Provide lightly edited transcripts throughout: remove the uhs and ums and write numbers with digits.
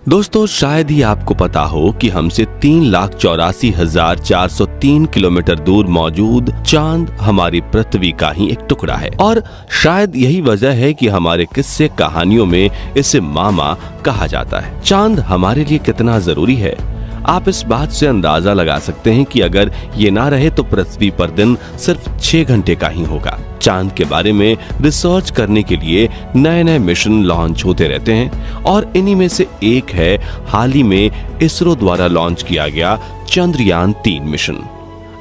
दोस्तों, शायद ही आपको पता हो कि हमसे 3,84,403 किलोमीटर दूर मौजूद चांद हमारी पृथ्वी का ही एक टुकड़ा है। और शायद यही वजह है कि हमारे किस्से कहानियों में इसे मामा कहा जाता है। चांद हमारे लिए कितना जरूरी है, आप इस बात से अंदाजा लगा सकते हैं कि अगर ये ना रहे तो पृथ्वी पर दिन सिर्फ 6 घंटे का ही होगा। चांद के बारे में रिसर्च करने के लिए नए नए मिशन लॉन्च होते रहते हैं और इन्हीं में से एक है हाल ही में इसरो द्वारा लॉन्च किया गया चंद्रयान 3 मिशन,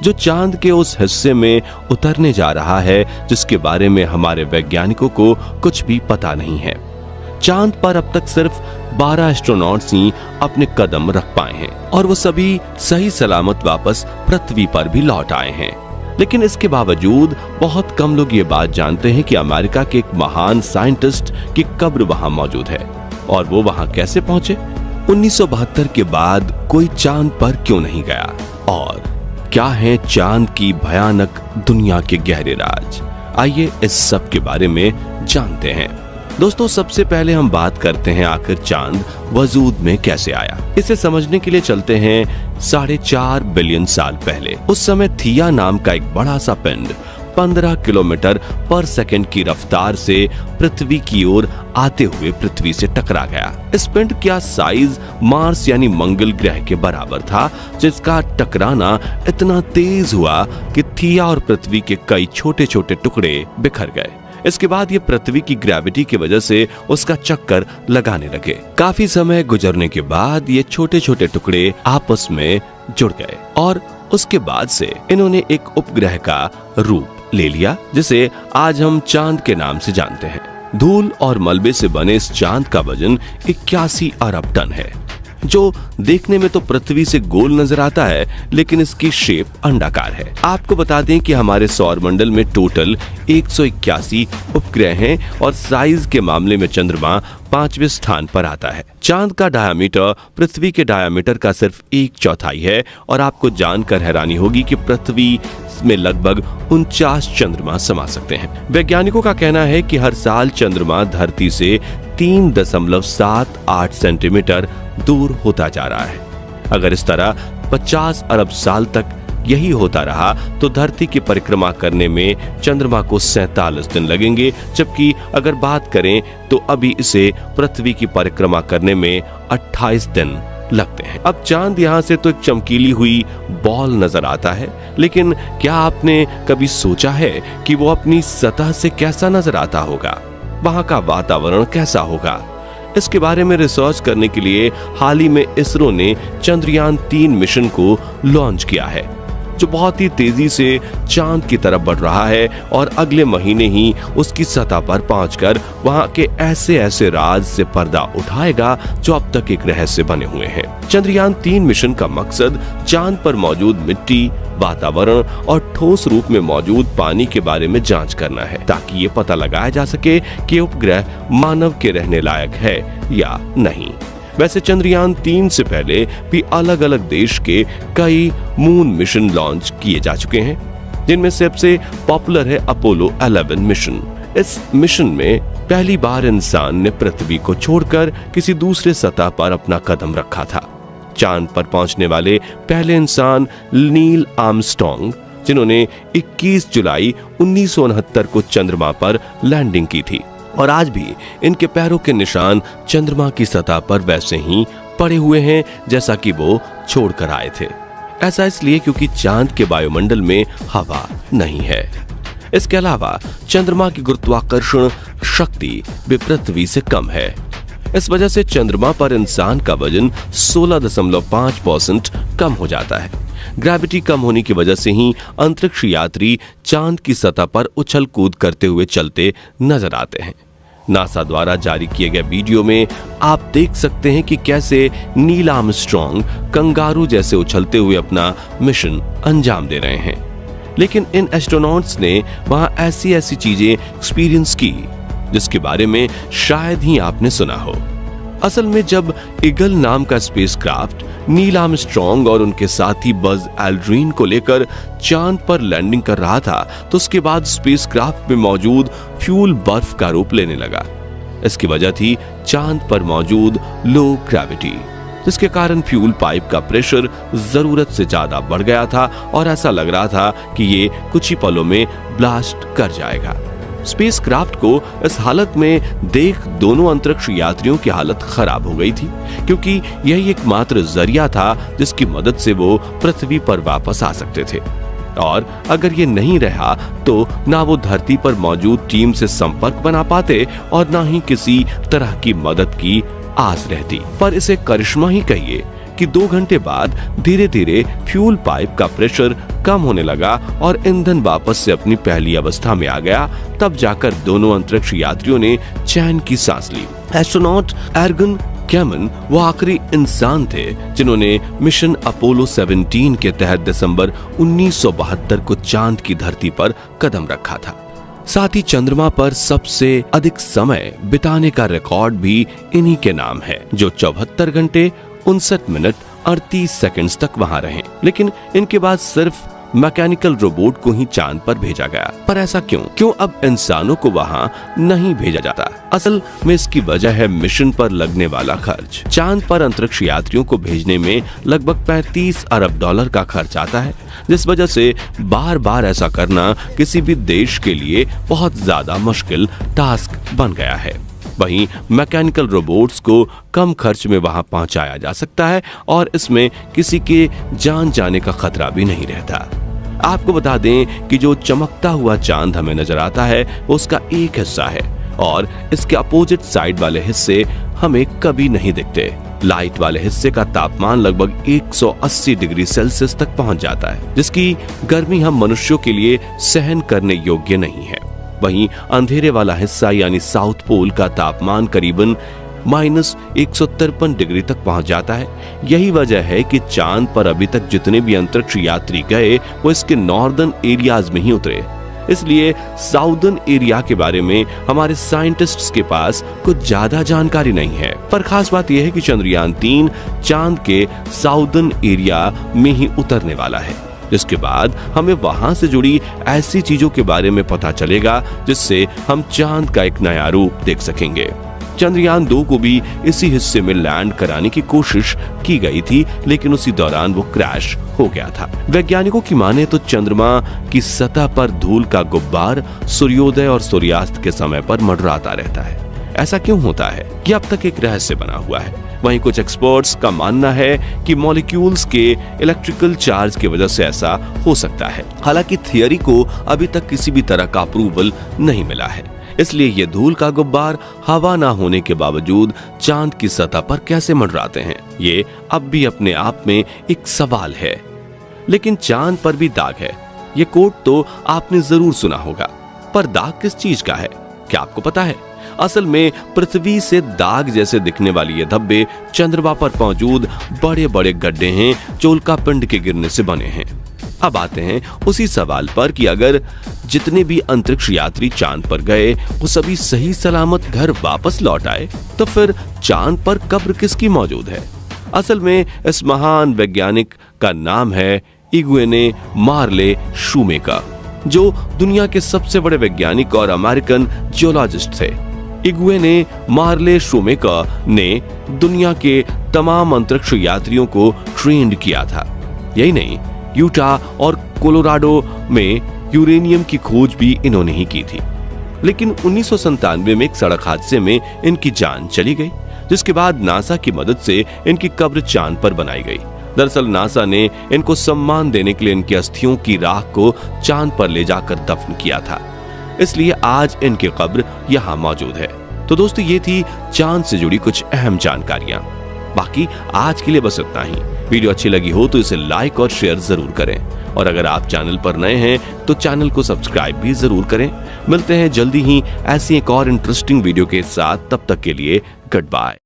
जो चांद के उस हिस्से में उतरने जा रहा है जिसके बारे में हमारे वैज्ञानिकों को कुछ भी पता नहीं है। चांद पर अब तक सिर्फ 12 एस्ट्रोनॉट्स ही अपने कदम रख पाए हैं और वो सभी सही सलामत वापस पृथ्वी पर भी लौट आए हैं। लेकिन इसके बावजूद बहुत कम लोग ये बात जानते हैं कि अमेरिका के एक महान साइंटिस्ट की कब्र वहां मौजूद है। और वो वहां कैसे पहुंचे, 1972 के बाद कोई चांद पर क्यों नहीं गया, और क्या है चांद की भयानक दुनिया के गहरे राज, आइए इस सब के बारे में जानते हैं। दोस्तों, सबसे पहले हम बात करते हैं आखिर चांद वजूद में कैसे आया। इसे समझने के लिए चलते हैं 4.5 बिलियन साल पहले। उस समय थिया नाम का एक बड़ा सा पिंड 15 किलोमीटर पर सेकंड की रफ्तार से पृथ्वी की ओर आते हुए पृथ्वी से टकरा गया। इस पिंड का साइज मार्स यानी मंगल ग्रह के बराबर था, जिसका टकराना इतना तेज हुआ कि थिया और पृथ्वी के कई छोटे छोटे टुकड़े बिखर गए। इसके बाद ये पृथ्वी की ग्रेविटी की वजह से उसका चक्कर लगाने लगे। काफी समय गुजरने के बाद ये छोटे छोटे टुकड़े आपस में जुड़ गए और उसके बाद से इन्होंने एक उपग्रह का रूप ले लिया, जिसे आज हम चांद के नाम से जानते हैं। धूल और मलबे से बने इस चांद का वजन 81 अरब टन है, जो देखने में तो पृथ्वी से गोल नजर आता है, लेकिन इसकी शेप अंडाकार है। आपको बता दें कि हमारे सौर मंडल में टोटल 181 उपग्रह हैं और साइज के मामले में चंद्रमा 5वें स्थान पर आता है। चांद का डायामीटर पृथ्वी के डायामीटर का सिर्फ 1/4 है और आपको जानकर हैरानी होगी कि पृथ्वी में लगभग 49 चंद्रमा समा सकते हैं। वैज्ञानिकों का कहना है कि हर साल चंद्रमा धरती से 3.78 सेंटीमीटर दूर होता जा रहा है। अगर इस तरह 50 अरब साल तक यही होता रहा तो धरती की परिक्रमा करने में चंद्रमा को 47 दिन लगेंगे, जबकि अगर बात करें तो अभी इसे पृथ्वी की परिक्रमा करने में 28 दिन लगते हैं। अब चांद यहाँ से तो एक चमकीली हुई बॉल नजर आता है, लेकिन क्या आपने कभी सोचा है कि वो अपनी सतह से कैसा नजर आता होगा, वहां का वातावरण कैसा होगा? इसके बारे में रिसर्च करने के लिए हाल ही में इसरो ने चंद्रयान 3 मिशन को लॉन्च किया है, जो बहुत ही तेजी से चांद की तरफ बढ़ रहा है और अगले महीने ही उसकी सतह पर पहुंचकर वहां के ऐसे ऐसे राज से पर्दा उठाएगा जो अब तक एक रहस्य बने हुए हैं। चंद्रयान 3 मिशन का मकसद चांद पर मौजूद मिट्टी, वातावरण और ठोस रूप में मौजूद पानी के बारे में जांच करना है, ताकि ये पता लगाया जा सके कि उपग्रह मानव के रहने लायक है या नहीं। वैसे चंद्रयान 3 से पहले भी अलग अलग देश के कई मून मिशन लॉन्च किए जा चुके हैं, जिनमें सबसे पॉपुलर है अपोलो 11 मिशन। इस मिशन में पहली बार इंसान ने पृथ्वी को छोड़कर किसी दूसरे सतह पर अपना कदम रखा था। चांद पर पहुंचने वाले पहले इंसान नील आर्मस्ट्रॉन्ग, जिन्होंने 21 जुलाई 1969 को चंद्रमा पर लैंडिंग की थी, और आज भी इनके पैरों के निशान चंद्रमा की सतह पर वैसे ही पड़े हुए हैं जैसा कि वो छोड़कर आए थे। ऐसा इसलिए क्योंकि चांद के वायुमंडल में हवा नहीं है। इसके अलावा चंद्रमा की गुरुत्वाकर्षण शक्ति भी पृथ्वी से कम है। इस वजह से चंद्रमा पर इंसान का वजन 16.5% कम हो जाता है। ग्रेविटी कम होने की वजह से ही अंतरिक्ष यात्री चांद की सतह पर उछल कूद करते हुए चलते नजर आते हैं। नासा द्वारा जारी किए गए वीडियो में आप देख सकते हैं कि कैसे नील आर्मस्ट्रॉन्ग कंगारू जैसे उछलते हुए अपना मिशन अंजाम दे रहे हैं। लेकिन इन एस्ट्रोनॉट्स ने वहां ऐसी ऐसी चीजें एक्सपीरियंस की जिसके बारे में शायद ही आपने सुना हो। असल में जब ईगल नाम का स्पेसक्राफ्ट नील आर्मस्ट्रॉन्ग और उनके साथी बज एल्ड्रिन को लेकर चांद पर लैंडिंग कर रहा था, तो उसके बाद स्पेसक्राफ्ट में मौजूद फ्यूल बर्फ का रूप लेने लगा। इसकी वजह थी चांद पर मौजूद लो ग्रेविटी, जिसके कारण फ्यूल पाइप का प्रेशर जरूरत से ज्यादा बढ़ गया था और ऐसा लग रहा था कि ये कुछ ही पलों में ब्लास्ट कर जाएगा। स्पेसक्राफ्ट को इस हालत में देख दोनों अंतरिक्ष यात्रियों की हालत खराब हो गई थी, क्योंकि यही एकमात्र जरिया था जिसकी मदद से वो पृथ्वी पर वापस आ सकते थे। और अगर ये नहीं रहा तो ना वो धरती पर मौजूद टीम से संपर्क बना पाते और ना ही किसी तरह की मदद की आस रहती। पर इसे करिश्मा ही कहिए कि 2 घंटे बाद धीरे धीरे फ्यूल पाइप का प्रेशर कम होने लगा और ईंधन वापस से अपनी पहली अवस्था में आ गया। तब जाकर दोनों अंतरिक्ष यात्रियों ने चैन की सांस ली। एस्ट्रोनॉट एर्गन कैमन वो आखिरी इंसान थे जिन्होंने मिशन अपोलो 17 के तहत दिसंबर 1972 को चांद की धरती पर कदम रखा था। साथ ही चंद्रमा पर सबसे अधिक समय बिताने का रिकॉर्ड भी इन्हीं के नाम है, जो 74 घंटे 59 मिनट 38 सेकंड्स तक वहां रहे। लेकिन इनके बाद सिर्फ मैकेनिकल रोबोट को ही चांद पर भेजा गया। पर ऐसा क्यों अब इंसानों को वहां नहीं भेजा जाता? असल में इसकी वजह है मिशन पर लगने वाला खर्च। चांद पर अंतरिक्ष यात्रियों को भेजने में लगभग 35 अरब डॉलर का खर्च आता है, जिस वजह से बार बार ऐसा करना किसी भी देश के लिए बहुत ज्यादा मुश्किल टास्क बन गया है। वहीं मैकेनिकल रोबोट्स को कम खर्च में वहां पहुंचाया जा सकता है और इसमें किसी के जान जाने का खतरा भी नहीं रहता। आपको बता दें कि जो चमकता हुआ चांद हमें नजर आता है वो उसका एक हिस्सा है और इसके अपोजिट साइड वाले हिस्से हमें कभी नहीं दिखते। लाइट वाले हिस्से का तापमान लगभग 180 डिग्री सेल्सियस तक पहुंच जाता है, जिसकी गर्मी हम मनुष्यों के लिए सहन करने योग्य नहीं है। वहीं अंधेरे वाला हिस्सा यानी साउथ पोल का तापमान करीबन -153 डिग्री तक पहुंच जाता है। यही वजह है कि चांद पर अभी तक जितने भी अंतरिक्ष यात्री गए वो इसके नॉर्दर्न एरियाज में ही उतरे। इसलिए साउदर्न एरिया के बारे में हमारे साइंटिस्ट्स के पास कुछ ज्यादा जानकारी नहीं है। पर खास बात यह है कि चंद्रयान 3 चांद के साउदर्न एरिया में ही उतरने वाला है, जिसके बाद हमें वहां से जुड़ी ऐसी चीजों के बारे में पता चलेगा जिससे हम चांद का एक नया रूप देख सकेंगे। चंद्रयान 2 को भी इसी हिस्से में लैंड कराने की कोशिश की गई थी, लेकिन उसी दौरान वो क्रैश हो गया था। वैज्ञानिकों की माने तो चंद्रमा की सतह पर धूल का गुब्बार सूर्योदय और सूर्यास्त के समय पर मंडराता रहता है। ऐसा क्यों होता है, ये अब तक एक रहस्य बना हुआ है। वहीं कुछ एक्सपर्ट्स का मानना है कि मॉलिक्यूल्स के इलेक्ट्रिकल चार्ज की वजह से ऐसा हो सकता है। हालांकि थियरी को अभी तक किसी भी तरह का अप्रूवल नहीं मिला है, इसलिए ये धूल का गुब्बार हवा ना होने के बावजूद चांद की सतह पर कैसे मंडराते हैं, ये अब भी अपने आप में एक सवाल है। लेकिन चांद पर भी दाग है, ये कोट तो आपने जरूर सुना होगा, पर दाग किस चीज का है, क्या आपको पता है? असल में पृथ्वी से दाग जैसे दिखने वाली ये धब्बे चंद्रमा पर मौजूद बड़े बड़े गड्ढे हैं जो उल्कापिंड के गिरने से बने हैं। अब आते हैं उसी सवाल पर कि अगर जितने भी अंतरिक्ष यात्री चांद पर गए वो सभी सही सलामत घर वापस लौट आए, तो फिर चांद पर कब्र किसकी मौजूद है? असल में इस महान वैज्ञानिक का नाम है इग्वेने मार्ले शूमेकर, जो दुनिया के सबसे बड़े वैज्ञानिक और अमेरिकन जियोलॉजिस्ट थे। इग्वेने मार्ले शूमेकर ने दुनिया के तमाम अंतरिक्ष यात्रियों को ट्रेंड किया था। यही नहीं, यूटा और कोलोराडो में यूरेनियम की खोज भी इन्होंने ही की थी। लेकिन 1997 में एक सड़क हादसे में इनकी जान चली गई, जिसके बाद नासा की मदद से इनकी कब्र चांद पर बनाई गई। दरअसल नासा ने इनको सम्मान देने के लिए इनकी अस्थियों की राख को चांद पर ले जाकर दफन किया था, इसलिए आज इनकी कब्र यहाँ मौजूद है। तो दोस्तों, ये थी चांद से जुड़ी कुछ अहम जानकारियां। बाकी आज के लिए बस इतना ही। वीडियो अच्छी लगी हो तो इसे लाइक और शेयर जरूर करें, और अगर आप चैनल पर नए हैं तो चैनल को सब्सक्राइब भी जरूर करें। मिलते हैं जल्दी ही ऐसी एक और इंटरेस्टिंग वीडियो के साथ, तब तक के लिए गुड बाय।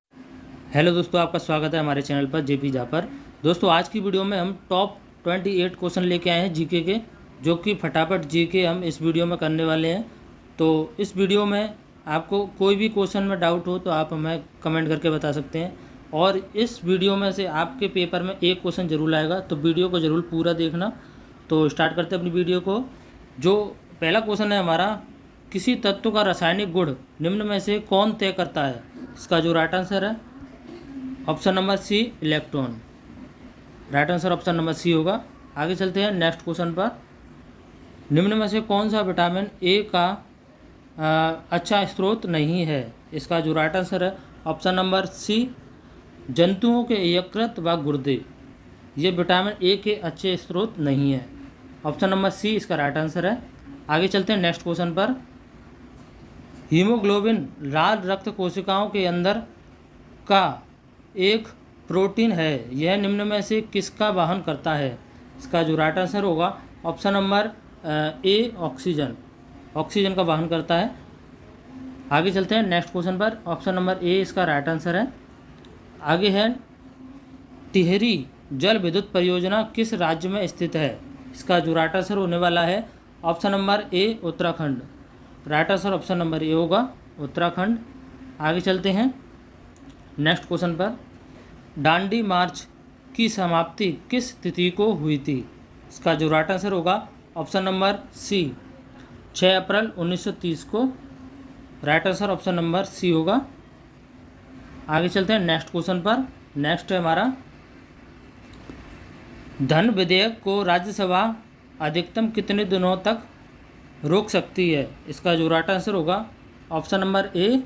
हेलो दोस्तों, आपका स्वागत है हमारे चैनल पर जेपी जापर। दोस्तों, आज की वीडियो में हम टॉप 28 क्वेश्चन लेके आए हैं जीके के, जो कि फटाफट जीके हम इस वीडियो में करने वाले हैं। तो इस वीडियो में आपको कोई भी क्वेश्चन में डाउट हो तो आप हमें कमेंट करके बता सकते हैं, और इस वीडियो में से आपके पेपर में एक क्वेश्चन जरूर आएगा, तो वीडियो को ज़रूर पूरा देखना। तो स्टार्ट करते हैं अपनी वीडियो को। जो पहला क्वेश्चन है हमारा, किसी तत्व का रासायनिक गुण निम्न में से कौन तय करता है? इसका जो राइट आंसर है option number C, electron. Right answer option number C होगा। आगे चलते हैं नेक्स्ट क्वेश्चन पर। निम्न में से कौन सा विटामिन ए का अच्छा स्रोत नहीं है? इसका जो राइट आंसर है ऑप्शन नंबर सी, जंतुओं के यकृत व गुर्दे। ये विटामिन ए के अच्छे स्रोत नहीं है। ऑप्शन नंबर सी इसका राइट आंसर है। आगे चलते हैं नेक्स्ट क्वेश्चन पर। हीमोग्लोबिन लाल रक्त कोशिकाओं के अंदर का एक प्रोटीन है, यह निम्न में से किसका वहन करता है? इसका जो राइट आंसर होगा ऑप्शन नंबर ए, ऑक्सीजन। ऑक्सीजन का वहन करता है। आगे चलते हैं नेक्स्ट क्वेश्चन पर। ऑप्शन नंबर ए इसका राइट आंसर है। आगे है टिहरी जल विद्युत परियोजना किस राज्य में स्थित है? इसका जो राइट आंसर होने वाला है ऑप्शन नंबर ए, Uttarakhand. Right answer option number ए होगा, उत्तराखंड। आगे चलते हैं नेक्स्ट क्वेश्चन पर। दांडी मार्च की समाप्ति किस तिथि को हुई थी? इसका जो राइट आंसर होगा ऑप्शन नंबर सी, 6 अप्रैल 1930 को। Right answer option number C होगा। आगे चलते हैं नेक्स्ट क्वेश्चन पर। नेक्स्ट है हमारा, धन विधेयक को राज्यसभा अधिकतम कितने दिनों तक रोक सकती है? इसका जो राइट आंसर होगा ऑप्शन नंबर ए,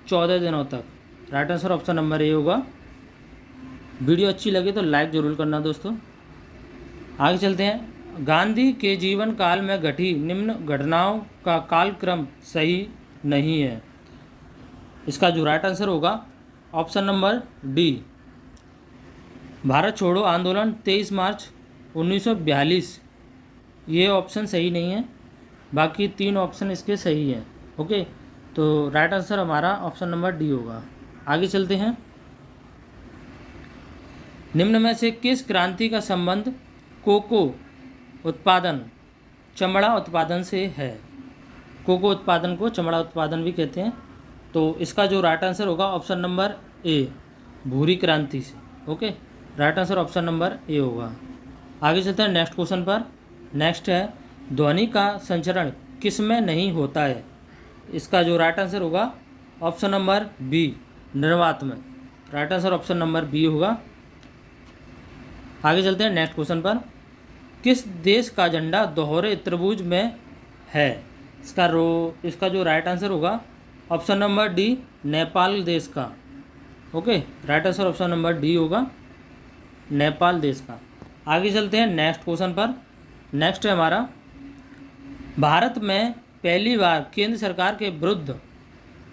14 दिनों तक। राइट आंसर ऑप्शन नंबर ए होगा। वीडियो अच्छी लगे तो लाइक ज़रूर करना दोस्तों। आगे चलते हैं। गांधी के जीवन काल में घटी निम्न घटनाओं का कालक्रम सही नहीं है। इसका जो राइट आंसर होगा ऑप्शन नंबर डी, भारत छोड़ो आंदोलन 23 मार्च 1942। ये ऑप्शन सही नहीं है, बाकी 3 ऑप्शन इसके सही हैं। ओके, तो राइट आंसर हमारा ऑप्शन नंबर डी होगा। आगे चलते हैं। निम्न में से किस क्रांति का संबंध कोको उत्पादन चमड़ा उत्पादन से है? कोको उत्पादन को चमड़ा उत्पादन भी कहते हैं। तो इसका जो राइट आंसर होगा ऑप्शन नंबर ए, भूरी क्रांति से। Okay, right answer option number ए होगा। आगे चलते हैं नेक्स्ट क्वेश्चन पर। नेक्स्ट है, ध्वनि का संचरण किस में नहीं होता है? इसका जो राइट आंसर होगा ऑप्शन नंबर बी, निर्वात में। Right answer option number B होगा। आगे चलते हैं नेक्स्ट क्वेश्चन पर। किस देश का झंडा दोहरे त्रिभुज में है? इसका जो राइट आंसर होगा ऑप्शन नंबर डी, नेपाल देश का। Okay, right answer option number D होगा, नेपाल देश का। आगे चलते हैं नेक्स्ट क्वेश्चन पर। नेक्स्ट है हमारा, भारत में पहली बार केंद्र सरकार के विरुद्ध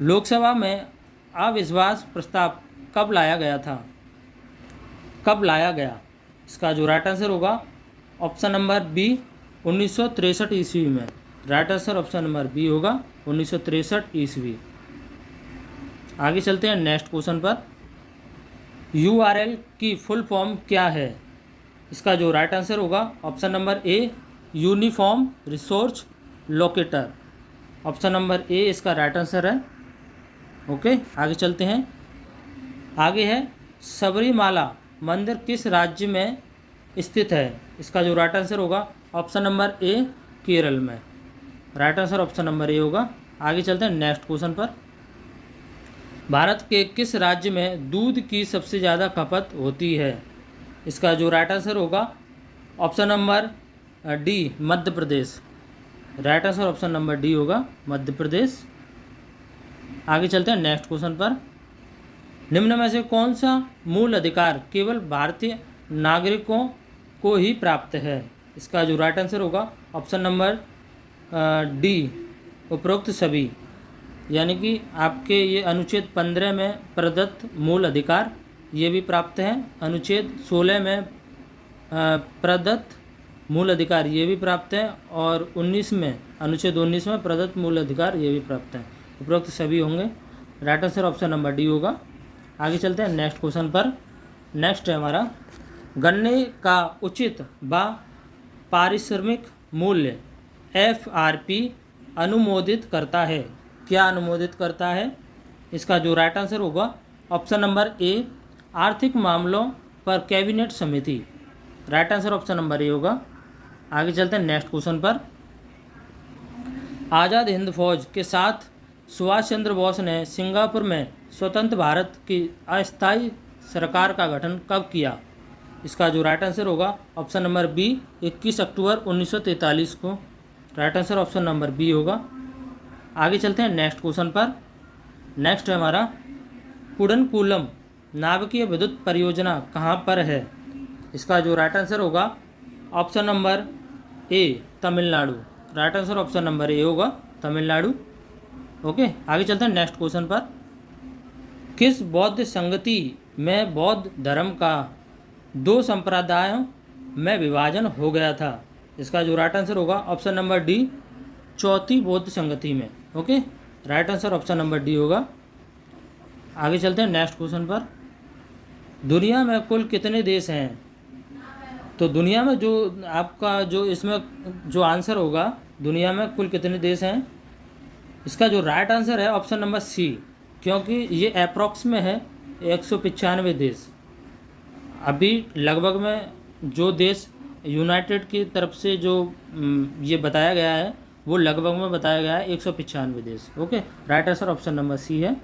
लोकसभा में अविश्वास प्रस्ताव कब लाया गया था? कब लाया गया? इसका जो राइट आंसर होगा ऑप्शन नंबर बी, 1963 ईस्वी में। Right answer option number B होगा, 1963 ईस्वी। आगे चलते हैं नेक्स्ट क्वेश्चन पर। URL की फुल फॉर्म क्या है? इसका जो राइट आंसर होगा option number A, uniform resource locator. Option number A इसका राइट आंसर है। ओके, आगे चलते हैं। आगे है, सबरीमाला मंदिर किस राज्य में स्थित है? इसका जो राइट आंसर होगा ऑप्शन नंबर ए, केरल में। राइट आंसर ऑप्शन नंबर ए होगा। आगे चलते हैं नेक्स्ट क्वेश्चन पर। भारत के किस राज्य में दूध की सबसे ज़्यादा खपत होती है? इसका जो राइट आंसर होगा option number D, Madhya Pradesh. Right answer option number D होगा, मध्य प्रदेश। आगे चलते हैं नेक्स्ट क्वेश्चन पर। निम्न में से कौन सा मूल अधिकार केवल भारतीय नागरिकों को ही प्राप्त है? इसका जो राइट आंसर होगा ऑप्शन नंबर डी, उपरोक्त सभी। यानी कि आपके ये अनुच्छेद 15 में प्रदत्त मूल अधिकार ये भी प्राप्त हैं, अनुच्छेद 16 में प्रदत्त मूल अधिकार ये भी प्राप्त है, और 19 में, अनुच्छेद 19 में प्रदत्त मूल अधिकार ये भी प्राप्त हैं। उपरोक्त सभी होंगे। Right answer option number D होगा। आगे चलते हैं नेक्स्ट क्वेश्चन पर। नेक्स्ट है हमारा, गन्ने का उचित व पारिश्रमिक मूल्य FRP अनुमोदित करता है। क्या अनुमोदित करता है? इसका जो राइट आंसर होगा ऑप्शन नंबर ए, आर्थिक मामलों पर कैबिनेट समिति। राइट आंसर ऑप्शन नंबर ए होगा। आगे चलते हैं नेक्स्ट क्वेश्चन पर। आज़ाद हिंद फौज के साथ सुभाष चंद्र बोस ने सिंगापुर में स्वतंत्र भारत की अस्थायी सरकार का गठन कब किया? इसका जो राइट आंसर होगा ऑप्शन नंबर बी 21 अक्टूबर 1943 को। Right answer option number B होगा। आगे चलते हैं नेक्स्ट क्वेश्चन पर। नेक्स्ट है हमारा कुडनकुलम नाभिकीय विद्युत परियोजना कहाँ पर है? इसका जो राइट आंसर होगा ऑप्शन नंबर ए Tamil Nadu. Right answer option number ए होगा तमिलनाडु। ओके, आगे चलते हैं नेक्स्ट क्वेश्चन पर। किस बौद्ध संगति में बौद्ध धर्म का 2 संप्रदायों में विभाजन हो गया था? इसका जो राइट आंसर होगा ऑप्शन नंबर डी चौथी बौद्ध संगति में। Okay, right answer option number D होगा। आगे चलते हैं नेक्स्ट क्वेश्चन पर। दुनिया में कुल कितने देश हैं? तो दुनिया में जो आपका जो इसमें जो आंसर होगा दुनिया में कुल कितने देश हैं, इसका जो राइट आंसर है ऑप्शन नंबर सी, क्योंकि ये अप्रॉक्स में है 195 देश। अभी लगभग में जो देश यूनाइटेड की तरफ से जो ये बताया गया है वो लगभग में बताया गया है 195 देश। Okay, right answer option number C है।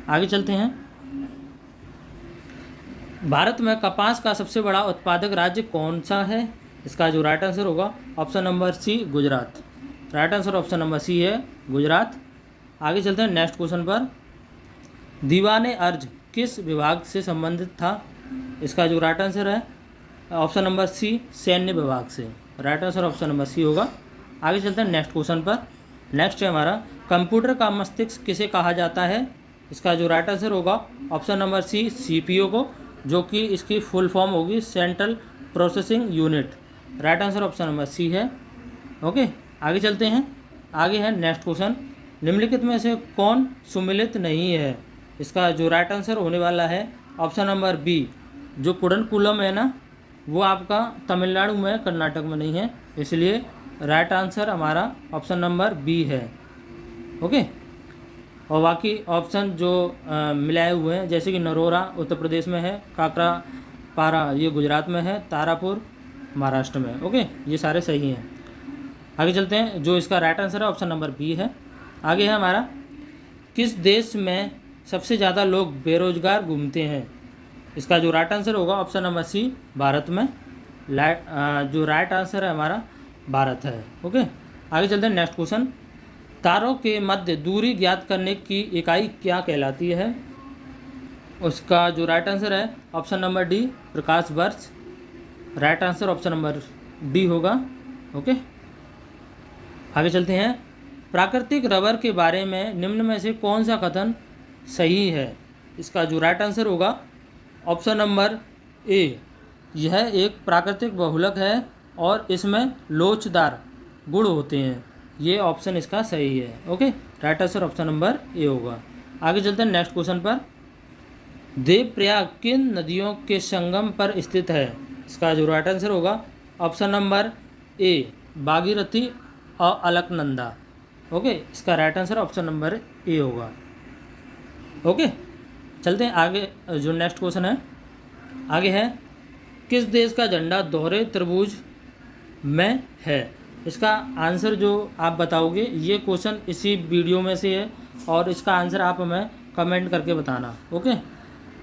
आगे चलते हैं। भारत में कपास का सबसे बड़ा उत्पादक राज्य कौन सा है? इसका जो राइट आंसर होगा option number C Gujarat. Right answer option number C है गुजरात। आगे चलते हैं नेक्स्ट क्वेश्चन पर। दीवाने अर्ज किस विभाग से संबंधित था? इसका जो राइट आंसर है ऑप्शन नंबर सी सैन्य विभाग से। Right answer option number C होगा। आगे चलते हैं नेक्स्ट क्वेश्चन पर। नेक्स्ट है हमारा कंप्यूटर का मस्तिष्क किसे कहा जाता है? इसका जो राइट आंसर होगा ऑप्शन नंबर सी सीपीयू को, जो कि इसकी फुल फॉर्म होगी central processing unit. Right answer option number C है। ओके, आगे चलते हैं। आगे है नेक्स्ट क्वेश्चन। निम्नलिखित में से कौन सुमिलित नहीं है? इसका जो राइट आंसर होने वाला है ऑप्शन नंबर बी, जो कुडनकुलम है ना वो आपका तमिलनाडु में कर्नाटक में नहीं है, इसलिए राइट आंसर हमारा ऑप्शन नंबर बी है। ओके, और बाकी ऑप्शन जो मिलाए हुए हैं जैसे कि नरोरा उत्तर प्रदेश में है, काकरापारा ये गुजरात में है, तारापुर महाराष्ट्र में। ओके, ये सारे सही हैं। आगे चलते हैं। जो इसका राइट आंसर है ऑप्शन नंबर बी है। आगे है हमारा किस देश में सबसे ज़्यादा लोग बेरोजगार घूमते हैं? इसका जो राइट आंसर होगा ऑप्शन नंबर सी भारत में। जो राइट आंसर है हमारा भारत है। ओके, आगे चलते हैं नेक्स्ट क्वेश्चन। तारों के मध्य दूरी ज्ञात करने की इकाई क्या कहलाती है? उसका जो राइट आंसर है ऑप्शन नंबर डी प्रकाश वर्ष। Right answer option number D होगा। ओके, आगे चलते हैं। प्राकृतिक रबर के बारे में निम्न में से कौन सा कथन सही है? इसका जो राइट आंसर होगा ऑप्शन नंबर ए, यह एक प्राकृतिक बहुलक है और इसमें लोचदार गुण होते हैं। ये ऑप्शन इसका सही है। Okay, right answer option number ए होगा। आगे चलते हैं नेक्स्ट क्वेश्चन पर। देवप्रयाग किन नदियों के संगम पर स्थित है? इसका जो राइट आंसर होगा ऑप्शन नंबर ए भागीरथी और अलकनंदा। ओके, इसका राइट आंसर ऑप्शन नंबर ए होगा। ओके, चलते हैं आगे। जो नेक्स्ट क्वेश्चन है आगे है किस देश का झंडा दोहरे त्रिभुज में है? इसका आंसर जो आप बताओगे ये क्वेश्चन इसी वीडियो में से है और इसका आंसर आप हमें कमेंट करके बताना। ओके,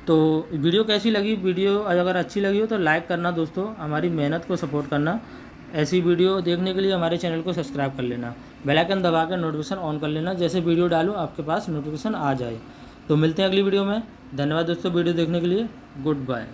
तो वीडियो कैसी लगी? वीडियो अगर अच्छी लगी हो तो लाइक करना दोस्तों, हमारी मेहनत को सपोर्ट करना। ऐसी वीडियो देखने के लिए हमारे चैनल को सब्सक्राइब कर लेना, बेल आइकन दबा कर नोटिफिकेशन ऑन कर लेना, जैसे वीडियो डालूँ आपके पास नोटिफिकेशन आ जाए। तो मिलते हैं अगली वीडियो में। धन्यवाद दोस्तों वीडियो देखने के लिए। Good bye.